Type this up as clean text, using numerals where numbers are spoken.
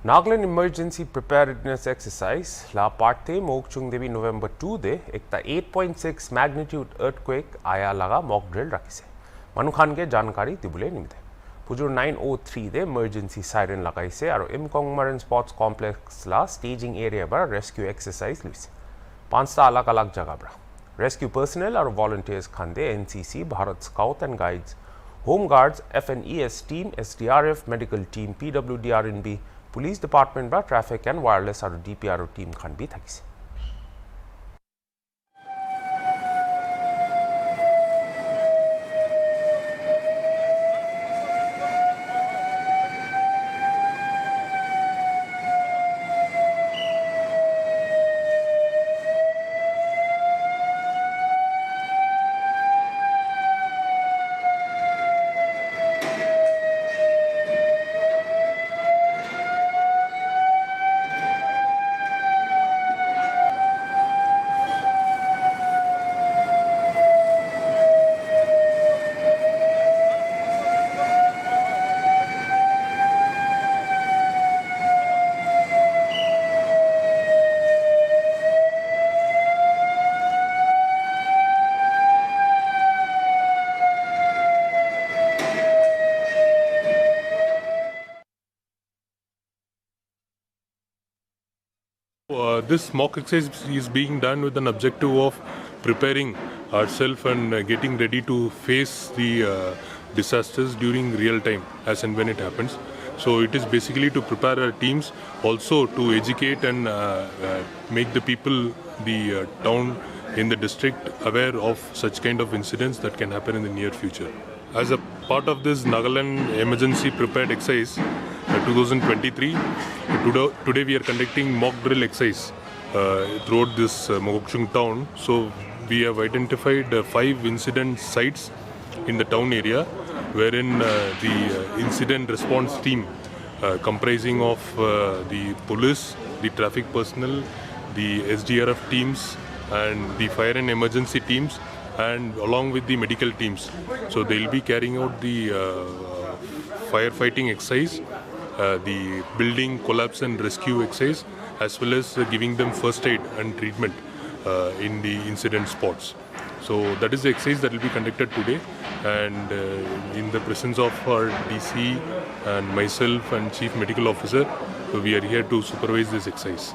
Nagaland Emergency Preparedness Exercise la part the Mokokchung devi November 2 de ekta 8.6 magnitude earthquake aya laga mock drill rakhise. Manu Khan ke jankari dibule nimite. Pujur 9:03 de emergency siren lagaise aro Imkong Marine Sports Complex la staging area bar rescue exercise luise. Pansta alag jaga bra. Rescue personnel aro volunteers khan de NCC, Bharat Scout and Guides, Home Guards, FNES team, SDRF medical team, PWDRNB, Police Department by Traffic and Wireless or DPRO team can be thakise. This mock exercise is being done with an objective of preparing ourselves and getting ready to face the disasters during real time as and when it happens. So it is basically to prepare our teams, also to educate and make the people, the town in the district aware of such kind of incidents that can happen in the near future. As a part of this Nagaland Emergency Prepared Exercise 2023, today we are conducting mock drill exercise throughout this Mokokchung town. So we have identified 5 incident sites in the town area, wherein the incident response team comprising of the police, the traffic personnel, the SDRF teams and the fire and emergency teams, and along with the medical teams. So they will be carrying out the firefighting exercise, the building collapse and rescue exercise, as well as giving them first aid and treatment in the incident spots. So that is the exercise that will be conducted today, and in the presence of our DC and myself and Chief Medical Officer, we are here to supervise this exercise.